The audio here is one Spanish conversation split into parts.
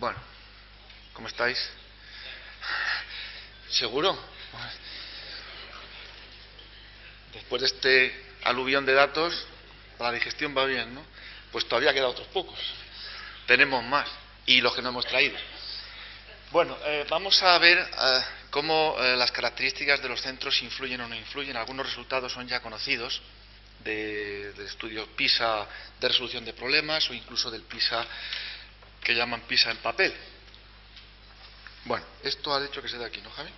Bueno, ¿cómo estáis? ¿Seguro? Después de este aluvión de datos, la digestión va bien, ¿no? Pues todavía quedan otros pocos. Tenemos más, y los que no hemos traído. Bueno, vamos a ver cómo las características de los centros influyen o no influyen. Algunos resultados son ya conocidos del estudio PISA de resolución de problemas o incluso del PISA que llaman PISA en papel. Bueno, esto ha hecho que se dé aquí, ¿no, Javi?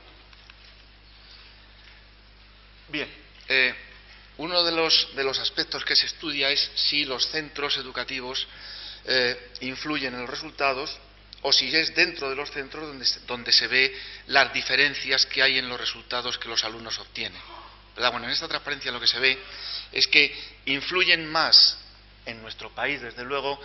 Bien, uno de los aspectos que se estudia es si los centros educativos influyen en los resultados o si es dentro de los centros donde se ve las diferencias que hay en los resultados que los alumnos obtienen. ¿Verdad? Bueno, en esta transparencia lo que se ve es que influyen más en nuestro país, desde luego,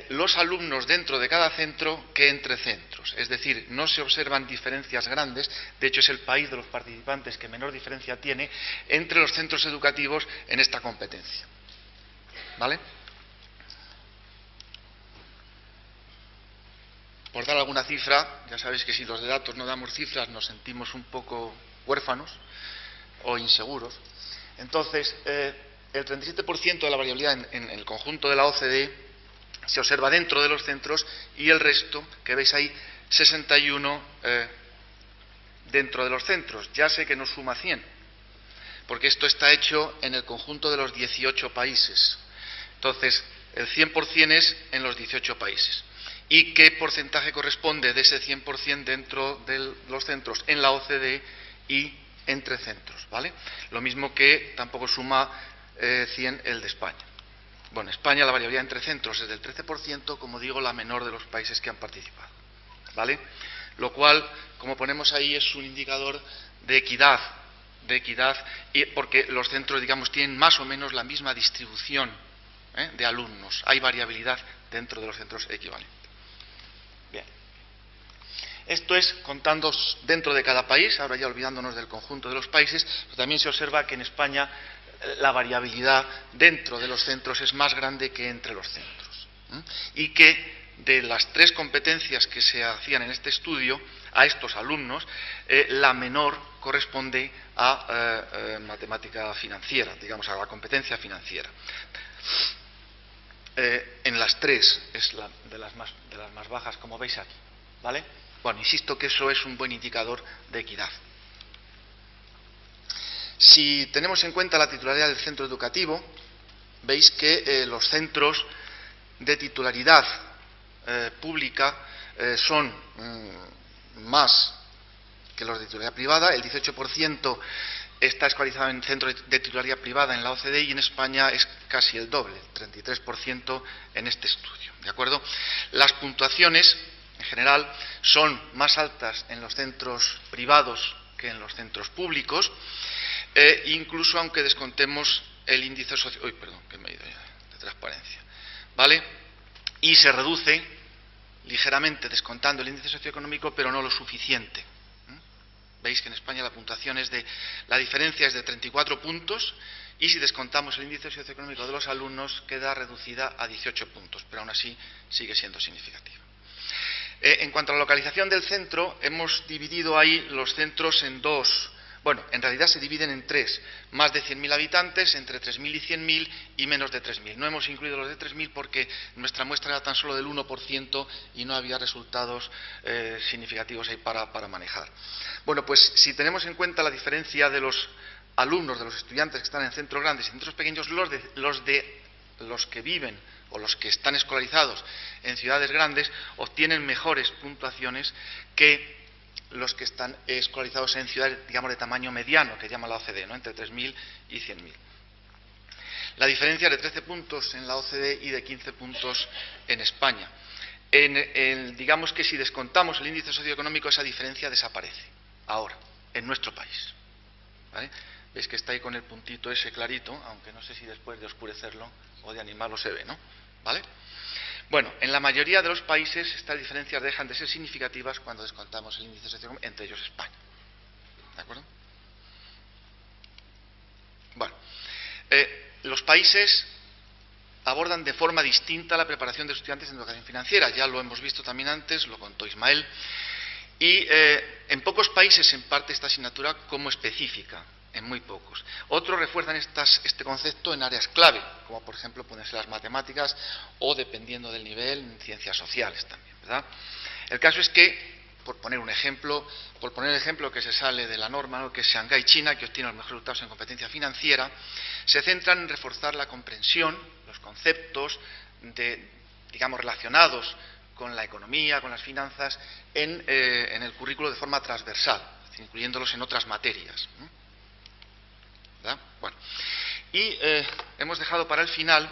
los alumnos dentro de cada centro que entre centros. Es decir, no se observan diferencias grandes, de hecho es el país de los participantes que menor diferencia tiene entre los centros educativos en esta competencia. ¿Vale? Por dar alguna cifra, ya sabéis que si los de datos no damos cifras nos sentimos un poco huérfanos o inseguros. Entonces, el 37% de la variabilidad en el conjunto de la OCDE se observa dentro de los centros y el resto, que veis ahí, 61 dentro de los centros. Ya sé que no suma 100, porque esto está hecho en el conjunto de los 18 países. Entonces, el 100% es en los 18 países. ¿Y qué porcentaje corresponde de ese 100% dentro de los centros en la OCDE y entre centros? ¿Vale? Lo mismo que tampoco suma 100 el de España. Bueno, España la variabilidad entre centros es del 13%, como digo, la menor de los países que han participado. ¿Vale? Lo cual, como ponemos ahí, es un indicador de equidad, porque los centros, digamos, tienen más o menos la misma distribución de alumnos. Hay variabilidad dentro de los centros equivalentes. Bien. Esto es contando dentro de cada país, ahora ya olvidándonos del conjunto de los países, pero también se observa que en España la variabilidad dentro de los centros es más grande que entre los centros. Y que de las 3 competencias que se hacían en este estudio, a estos alumnos, la menor corresponde a matemática financiera, digamos, a la competencia financiera. En las 3 es de las más bajas, como veis aquí. ¿Vale? Bueno, insisto que eso es un buen indicador de equidad. Si tenemos en cuenta la titularidad del centro educativo, veis que los centros de titularidad pública son más que los de titularidad privada. El 18% está escolarizado en centros de titularidad privada en la OCDE y en España es casi el doble, 33% en este estudio. ¿De acuerdo? Las puntuaciones, en general, son más altas en los centros privados que en los centros públicos, incluso aunque descontemos el índice de transparencia. ¿Vale? Y se reduce ligeramente descontando el índice socioeconómico, pero no lo suficiente. Veis que en España la diferencia es de 34 puntos y si descontamos el índice socioeconómico de los alumnos queda reducida a 18 puntos, pero aún así sigue siendo significativa. En cuanto a la localización del centro, hemos dividido ahí los centros en dos. Bueno, en realidad se dividen en 3, más de 100.000 habitantes, entre 3.000 y 100.000 y menos de 3.000. No hemos incluido los de 3.000 porque nuestra muestra era tan solo del 1% y no había resultados significativos ahí para manejar. Bueno, pues si tenemos en cuenta la diferencia de los alumnos, de los estudiantes que están en centros grandes y centros pequeños, los que viven o los que están escolarizados en ciudades grandes obtienen mejores puntuaciones que los que están escolarizados en ciudades, digamos, de tamaño mediano, que llama la OCDE, ¿no? Entre 3.000 y 100.000. La diferencia es de 13 puntos en la OCDE y de 15 puntos en España. Digamos que si descontamos el índice socioeconómico, esa diferencia desaparece, ahora, en nuestro país. ¿Vale? Veis que está ahí con el puntito ese clarito, aunque no sé si después de oscurecerlo o de animarlo se ve, ¿no? ¿Vale? Bueno, en la mayoría de los países estas diferencias dejan de ser significativas cuando descontamos el índice socioeconómico, entre ellos España. ¿De acuerdo? Bueno, los países abordan de forma distinta la preparación de estudiantes en educación financiera. Ya lo hemos visto también antes, lo contó Ismael. Y en pocos países se imparte esta asignatura como específica, en muy pocos. Otros refuerzan este concepto en áreas clave, como por ejemplo pueden ser las matemáticas o, dependiendo del nivel, en ciencias sociales también, ¿verdad? El caso es que, por poner el ejemplo que se sale de la norma, ¿no?, que es Shanghái, China, que obtiene los mejores resultados en competencia financiera, se centran en reforzar la comprensión, los conceptos digamos, relacionados con la economía, con las finanzas, en el currículo de forma transversal, incluyéndolos en otras materias, ¿verdad? Bueno, y hemos dejado para el final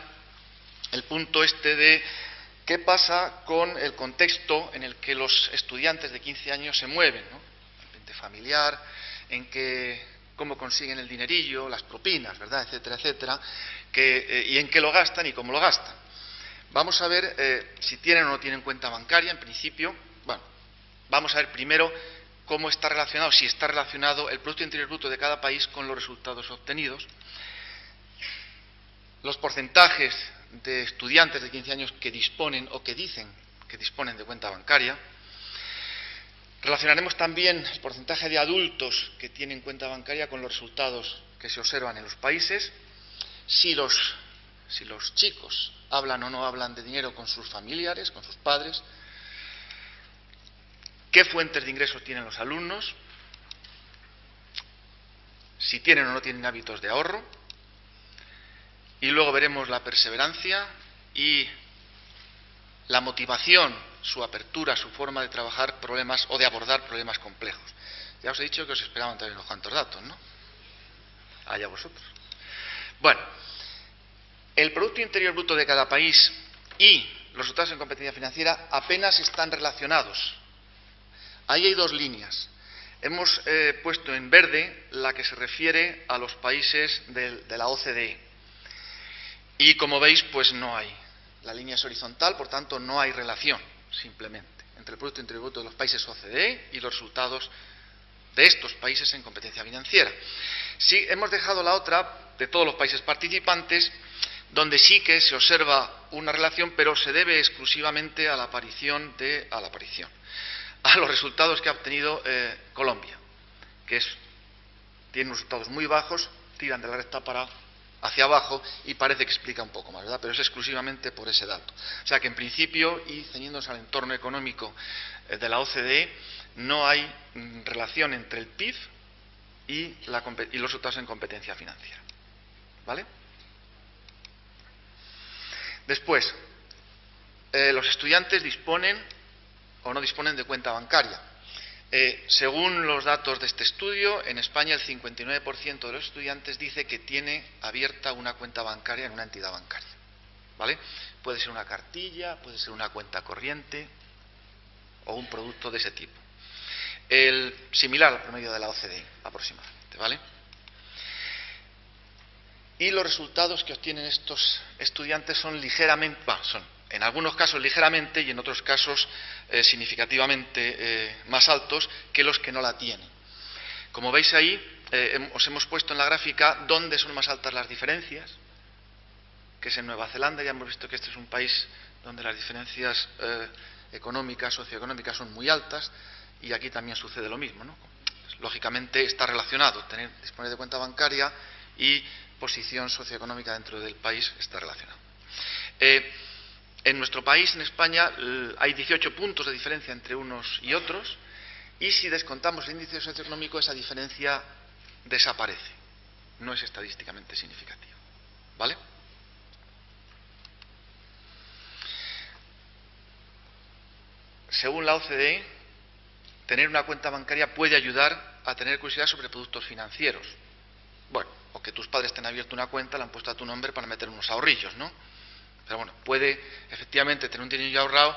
el punto de qué pasa con el contexto en el que los estudiantes de 15 años se mueven, ¿no? El ambiente familiar, cómo consiguen el dinerillo, las propinas, ¿verdad?, etcétera, etcétera, y en qué lo gastan y cómo lo gastan. Vamos a ver si tienen o no tienen cuenta bancaria, en principio. Bueno, vamos a ver primero cómo está relacionado, si está relacionado el Producto Interior Bruto de cada país con los resultados obtenidos. Los porcentajes de estudiantes de 15 años que disponen o que dicen que disponen de cuenta bancaria. Relacionaremos también el porcentaje de adultos que tienen cuenta bancaria con los resultados que se observan en los países. Si los chicos hablan o no hablan de dinero con sus familiares, con sus padres. ¿Qué fuentes de ingresos tienen los alumnos? Si tienen o no tienen hábitos de ahorro. Y luego veremos la perseverancia y la motivación, su apertura, su forma de trabajar problemas o de abordar problemas complejos. Ya os he dicho que os esperaban también unos cuantos datos, ¿no? Allá vosotros. Bueno, el Producto Interior Bruto de cada país y los resultados en competencia financiera apenas están relacionados. Ahí hay dos líneas. Hemos puesto en verde la que se refiere a los países de la OCDE. Y como veis, pues no hay. La línea es horizontal, por tanto no hay relación, simplemente, entre el Producto Interior Bruto de los países OCDE y los resultados de estos países en competencia financiera. Sí, hemos dejado la otra de todos los países participantes, donde sí que se observa una relación, pero se debe exclusivamente a los resultados que ha obtenido Colombia, que tiene unos resultados muy bajos, tiran de la recta hacia abajo y parece que explica un poco más, ¿verdad? Pero es exclusivamente por ese dato. O sea que en principio, y ceñiéndose al entorno económico de la OCDE, no hay relación entre el PIB y los resultados en competencia financiera. ¿Vale? Después, los estudiantes disponen o no disponen de cuenta bancaria. Según los datos de este estudio, en España el 59% de los estudiantes dice que tiene abierta una cuenta bancaria en una entidad bancaria. ¿Vale? Puede ser una cartilla, puede ser una cuenta corriente o un producto de ese tipo. Similar al promedio de la OCDE, aproximadamente. ¿Vale? Y los resultados que obtienen estos estudiantes son ligeramente, en algunos casos ligeramente y en otros casos significativamente más altos que los que no la tienen. Como veis ahí, os hemos puesto en la gráfica dónde son más altas las diferencias, que es en Nueva Zelanda. Ya hemos visto que este es un país donde las diferencias económicas, socioeconómicas son muy altas, y aquí también sucede lo mismo, ¿no? Pues, lógicamente está relacionado, disponer de cuenta bancaria y posición socioeconómica dentro del país está relacionado. En nuestro país, en España, hay 18 puntos de diferencia entre unos y otros, y si descontamos el índice socioeconómico, esa diferencia desaparece. No es estadísticamente significativo. ¿Vale? Según la OCDE, tener una cuenta bancaria puede ayudar a tener curiosidad sobre productos financieros. Bueno, o que tus padres te han abierto una cuenta, la han puesto a tu nombre para meter unos ahorrillos, ¿no? Pero bueno, puede efectivamente tener un dinerillo ahorrado.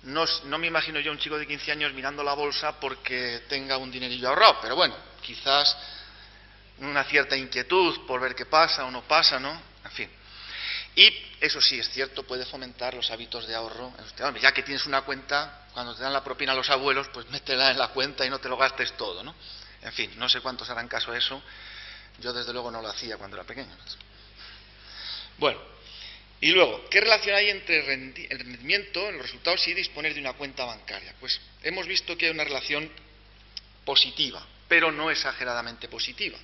No me imagino yo a un chico de 15 años mirando la bolsa porque tenga un dinerillo ahorrado, pero bueno, quizás una cierta inquietud por ver qué pasa o no pasa, ¿no? En fin. Y eso sí, es cierto, puede fomentar los hábitos de ahorro. Ya que tienes una cuenta, cuando te dan la propina a los abuelos, pues métela en la cuenta y no te lo gastes todo, ¿no? En fin, no sé cuántos harán caso a eso. Yo desde luego no lo hacía cuando era pequeño. Bueno, Y luego, ¿qué relación hay entre el rendimiento, los resultados y disponer de una cuenta bancaria? Pues hemos visto que hay una relación positiva, pero no exageradamente positiva.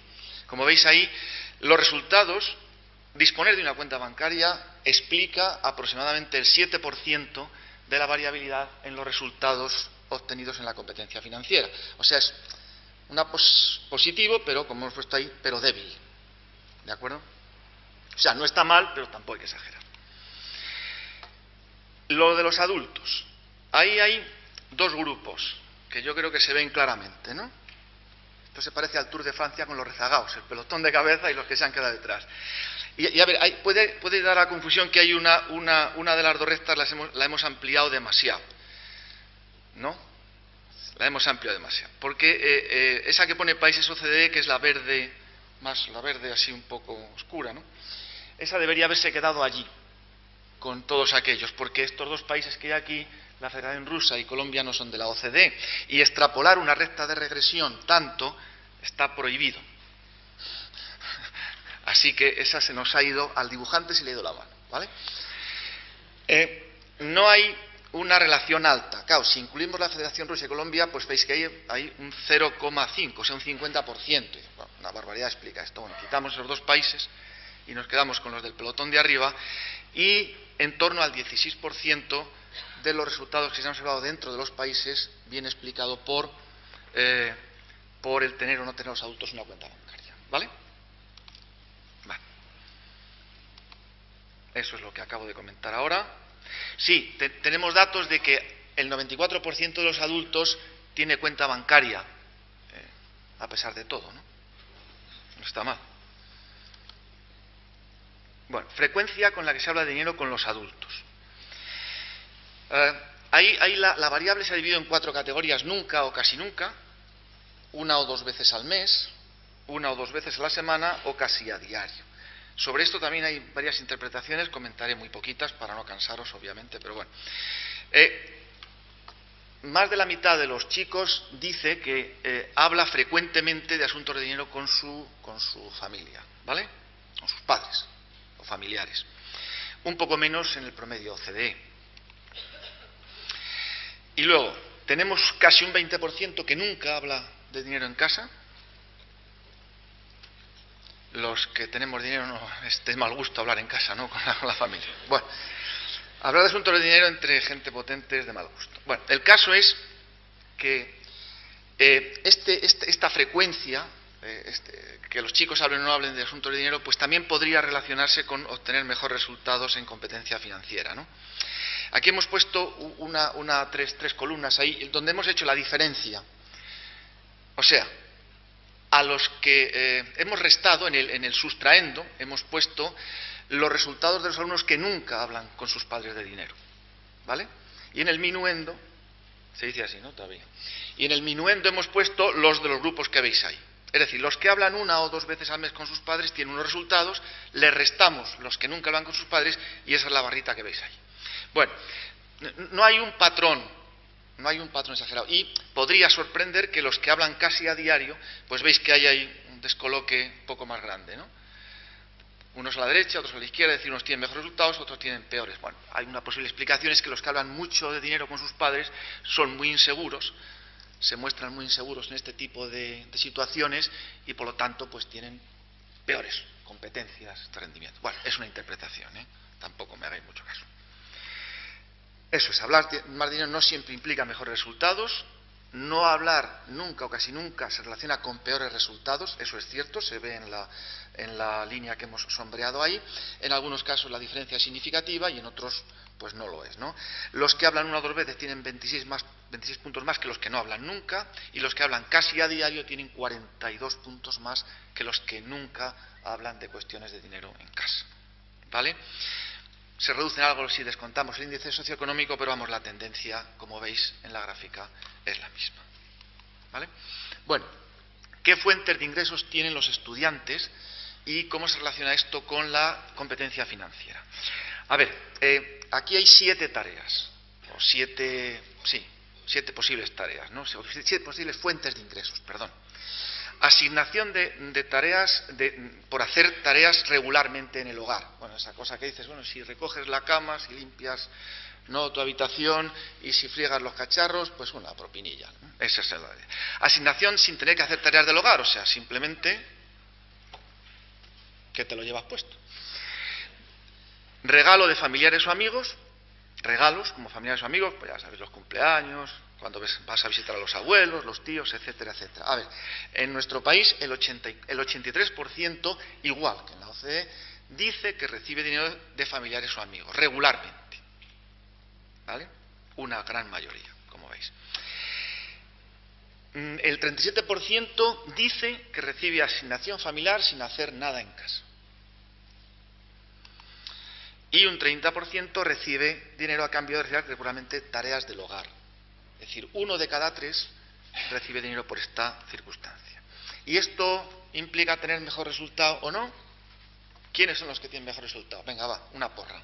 Como veis ahí, los resultados, disponer de una cuenta bancaria explica aproximadamente el 7% de la variabilidad en los resultados obtenidos en la competencia financiera. O sea, es una positivo, pero como hemos puesto ahí, pero débil. ¿De acuerdo? O sea, no está mal, pero tampoco hay que exagerar. Lo de los adultos. Ahí hay dos grupos que yo creo que se ven claramente, ¿no? Esto se parece al Tour de Francia con los rezagados, el pelotón de cabeza y los que se han quedado detrás. Y a ver, puede dar la confusión que hay una de las dos rectas la hemos ampliado demasiado, ¿no? La hemos ampliado demasiado. Porque esa que pone países OCDE, que es la verde, la verde así un poco oscura, ¿no? Esa debería haberse quedado allí, con todos aquellos, porque estos dos países que hay aquí, la Federación Rusa y Colombia, no son de la OCDE, y extrapolar una recta de regresión tanto está prohibido. Así que esa se nos ha ido, al dibujante se le ha ido la mano, ¿vale? No hay una relación alta. Claro, si incluimos la Federación Rusa y Colombia, pues veis que hay un 0,5, o sea, un 50%. Bueno, una barbaridad explica esto. Bueno, quitamos esos dos países y nos quedamos con los del pelotón de arriba, y en torno al 16% de los resultados que se han observado dentro de los países viene explicado por el tener o no tener los adultos una cuenta bancaria, ¿vale? Vale. Eso es lo que acabo de comentar ahora. Sí, tenemos datos de que el 94% de los adultos tiene cuenta bancaria, a pesar de todo, ¿no? No está mal. Bueno, frecuencia con la que se habla de dinero con los adultos. Ahí la variable se ha dividido en 4 categorías: nunca o casi nunca, una o dos veces al mes, una o dos veces a la semana o casi a diario. Sobre esto también hay varias interpretaciones, comentaré muy poquitas para no cansaros, obviamente, pero bueno. Más de la mitad de los chicos dice que habla frecuentemente de asuntos de dinero con su familia, ¿vale? Con sus padres o familiares. Un poco menos en el promedio OCDE. Y luego, tenemos casi un 20% que nunca habla de dinero en casa. Los que tenemos dinero no es de mal gusto hablar en casa, ¿no? Con la familia. Bueno, hablar de asuntos de dinero entre gente potente es de mal gusto. Bueno, el caso es que esta frecuencia, que los chicos hablen o no hablen de asuntos de dinero, pues también podría relacionarse con obtener mejores resultados en competencia financiera, ¿no? Aquí hemos puesto tres columnas ahí, donde hemos hecho la diferencia. O sea, a los que hemos restado en el sustraendo, hemos puesto los resultados de los alumnos que nunca hablan con sus padres de dinero, ¿vale? Y en el minuendo, se dice así, ¿no? Todavía. Y en el minuendo hemos puesto los de los grupos que veis ahí. Es decir, los que hablan una o dos veces al mes con sus padres tienen unos resultados, les restamos los que nunca hablan con sus padres y esa es la barrita que veis ahí. Bueno, no hay un patrón exagerado. Y podría sorprender que los que hablan casi a diario, pues veis que hay ahí un descoloque un poco más grande, ¿no? Unos a la derecha, otros a la izquierda, es decir, unos tienen mejores resultados, otros tienen peores. Bueno, hay una posible explicación, es que los que hablan mucho de dinero con sus padres son muy inseguros, se muestran muy inseguros en este tipo de situaciones y por lo tanto pues tienen peores competencias de rendimiento. Bueno, es una interpretación, ¿eh? Tampoco me hagáis mucho caso. Eso es, hablar más de dinero no siempre implica mejores resultados. No hablar nunca o casi nunca se relaciona con peores resultados, eso es cierto, se ve en la línea que hemos sombreado ahí. En algunos casos la diferencia es significativa y en otros pues no lo es, ¿no? Los que hablan una o dos veces tienen 26 puntos más que los que no hablan nunca, y los que hablan casi a diario tienen 42 puntos más que los que nunca hablan de cuestiones de dinero en casa, ¿vale? Se reducen algo si descontamos el índice socioeconómico, pero vamos, la tendencia, como veis en la gráfica, es la misma, ¿vale? Bueno, ¿qué fuentes de ingresos tienen los estudiantes y cómo se relaciona esto con la competencia financiera? A ver, aquí hay 7 tareas, o 7 posibles tareas, ¿no? 7 posibles fuentes de ingresos, perdón. asignación de tareas por hacer tareas regularmente en el hogar. Bueno, esa cosa que dices, bueno, si recoges la cama, si limpias, ¿no?, tu habitación, y si friegas los cacharros, pues una propinilla, ¿no? Esa es la asignación sin tener que hacer tareas del hogar, o sea, simplemente que te lo llevas puesto. Regalo de familiares o amigos, regalos como familiares o amigos, pues ya sabéis, los cumpleaños, cuando vas a visitar a los abuelos, los tíos, etcétera, etcétera. A ver, en nuestro país el 83%, igual que en la OCDE, dice que recibe dinero de familiares o amigos, regularmente. ¿Vale? Una gran mayoría, como veis. El 37% dice que recibe asignación familiar sin hacer nada en casa. Y un 30% recibe dinero a cambio de realizar regularmente tareas del hogar. Es decir, 1 de cada 3 recibe dinero por esta circunstancia. ¿Y esto implica tener mejor resultado o no? ¿Quiénes son los que tienen mejor resultado? Venga, va, una porra.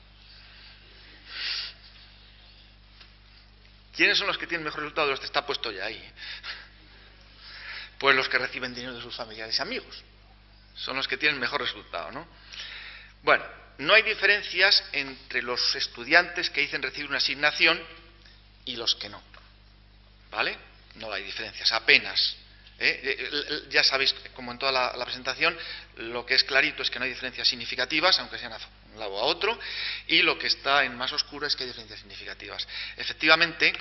¿Quiénes son los que tienen mejor resultado de los que está puesto ya ahí? Pues los que reciben dinero de sus familiares y amigos. Son los que tienen mejor resultado, ¿no? Bueno, no hay diferencias entre los estudiantes que dicen recibir una asignación y los que no. ¿Vale? No hay diferencias, apenas. Ya sabéis, como en toda la presentación, lo que es clarito es que no hay diferencias significativas, aunque sean a un lado o a otro, y lo que está en más oscuro es que hay diferencias significativas. Efectivamente,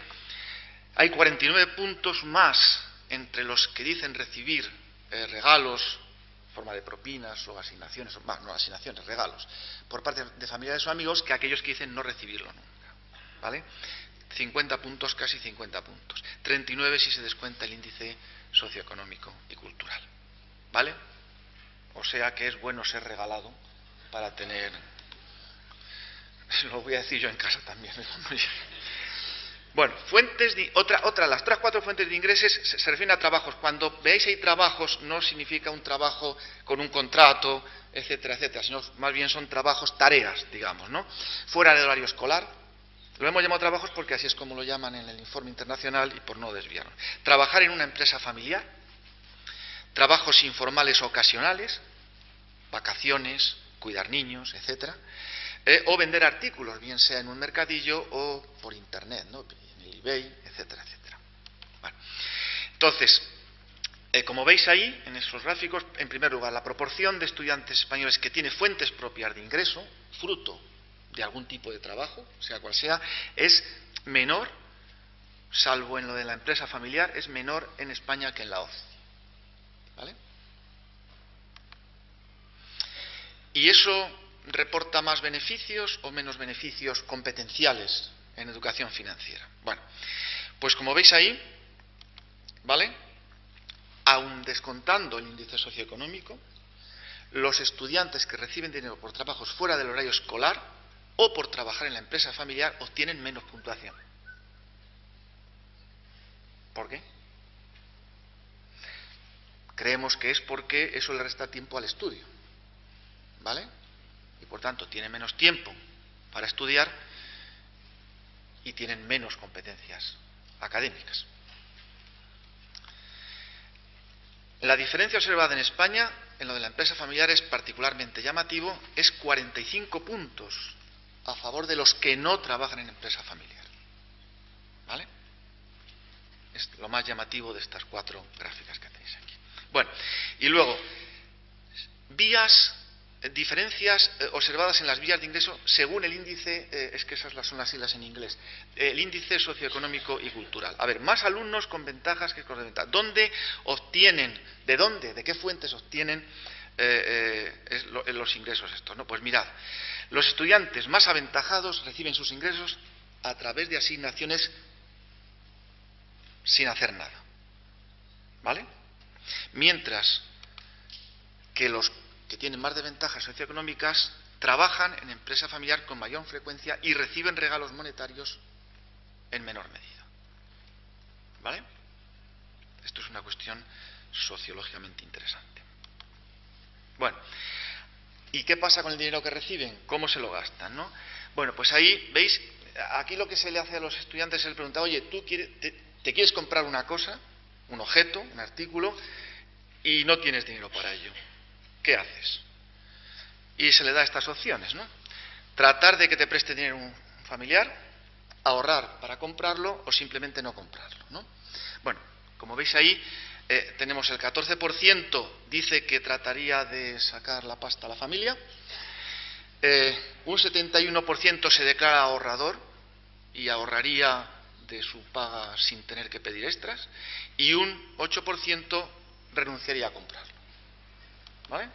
hay 49 puntos más entre los que dicen recibir regalos en forma de propinas o asignaciones, no asignaciones, regalos, por parte de familiares o amigos, que aquellos que dicen no recibirlo nunca. ¿Vale? 50 puntos, casi 50 puntos. 39 si se descuenta el índice socioeconómico y cultural. ¿Vale? O sea que es bueno ser regalado para tener... Lo voy a decir yo en casa también. Bueno, fuentes de... las otras 4 fuentes de ingresos se refieren a trabajos. Cuando veáis ahí trabajos, no significa un trabajo con un contrato, etcétera, etcétera, sino más bien son trabajos, tareas, digamos, ¿no? Fuera del horario escolar. Lo hemos llamado trabajos porque así es como lo llaman en el informe internacional y por no desviarnos. Trabajar en una empresa familiar, trabajos informales ocasionales, vacaciones, cuidar niños, etcétera, o vender artículos, bien sea en un mercadillo o por internet, ¿no?, en el eBay, etcétera, etcétera. Bueno, entonces, como veis ahí, en esos gráficos, en primer lugar, la proporción de estudiantes españoles que tiene fuentes propias de ingreso, fruto de algún tipo de trabajo, sea cual sea, es menor, salvo en lo de la empresa familiar, es menor en España que en la OCDE. ¿Vale? ¿Y eso reporta más beneficios o menos beneficios competenciales en educación financiera? Bueno, pues como veis ahí, ¿vale?, aun descontando el índice socioeconómico, los estudiantes que reciben dinero por trabajos fuera del horario escolar o por trabajar en la empresa familiar obtienen menos puntuación. ¿Por qué? Creemos que es porque eso le resta tiempo al estudio, ¿vale? Y por tanto tienen menos tiempo para estudiar y tienen menos competencias académicas. La diferencia observada en España, en lo de la empresa familiar, es particularmente llamativo, es 45 puntos a favor de los que no trabajan en empresa familiar. ¿Vale? Es lo más llamativo de estas 4 gráficas que tenéis aquí. Bueno, y luego, diferencias observadas en las vías de ingreso según el índice, es que esas son las siglas en inglés, el índice socioeconómico y cultural. A ver, más alumnos con ventajas que con desventajas. ¿De qué fuentes obtienen los ingresos estos, ¿no? Pues mirad, los estudiantes más aventajados reciben sus ingresos a través de asignaciones sin hacer nada, ¿vale? Mientras que los que tienen más desventajas socioeconómicas trabajan en empresa familiar con mayor frecuencia y reciben regalos monetarios en menor medida, ¿vale? Esto es una cuestión sociológicamente interesante. Bueno, ¿y qué pasa con el dinero que reciben? ¿Cómo se lo gastan, no? Bueno, pues ahí, ¿veis? Aquí lo que se le hace a los estudiantes es preguntar, oye, ¿tú te quieres comprar una cosa, un objeto, un artículo? y no tienes dinero para ello. ¿Qué haces? Y se le da estas opciones, ¿no? Tratar de que te preste dinero un familiar, ahorrar para comprarlo o simplemente no comprarlo, ¿no? Bueno, como veis ahí, tenemos el 14% dice que trataría de sacar la pasta a la familia, un 71% se declara ahorrador y ahorraría de su paga sin tener que pedir extras, y un 8% renunciaría a comprarlo. ¿Vale?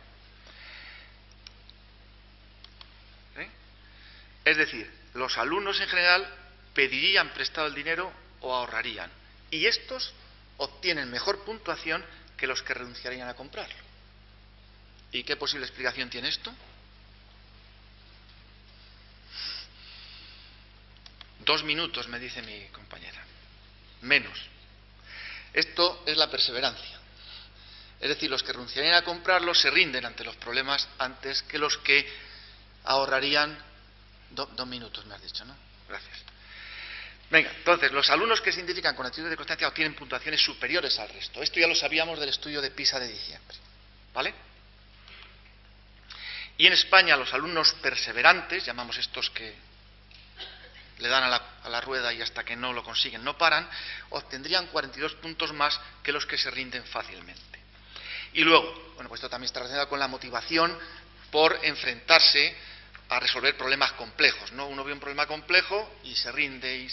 Es decir, los alumnos en general pedirían prestado el dinero o ahorrarían, y estos obtienen mejor puntuación que los que renunciarían a comprarlo. ¿Y qué posible explicación tiene esto? 2 minutos, me dice mi compañera. Menos. Esto es la perseverancia. Es decir, los que renunciarían a comprarlo se rinden ante los problemas antes que los que ahorrarían. 2 minutos, me has dicho, ¿no? Gracias. Venga, entonces, los alumnos que se identifican con actitudes de constancia obtienen puntuaciones superiores al resto. Esto ya lo sabíamos del estudio de PISA de diciembre. ¿Vale? Y en España, los alumnos perseverantes, llamamos estos que le dan a la rueda y hasta que no lo consiguen no paran, obtendrían 42 puntos más que los que se rinden fácilmente. Y luego, bueno, pues esto también está relacionado con la motivación por enfrentarse a resolver problemas complejos, ¿no? Uno ve un problema complejo y se rinde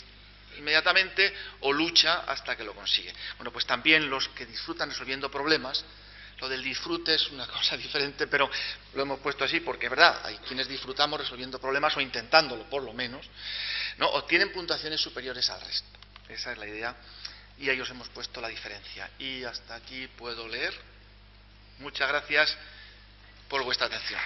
inmediatamente o lucha hasta que lo consigue. Bueno, pues también los que disfrutan resolviendo problemas, lo del disfrute es una cosa diferente, pero lo hemos puesto así porque es verdad, hay quienes disfrutamos resolviendo problemas o intentándolo por lo menos, ¿no? Obtienen puntuaciones superiores al resto. Esa es la idea y ahí os hemos puesto la diferencia. Y hasta aquí puedo leer. Muchas gracias por vuestra atención.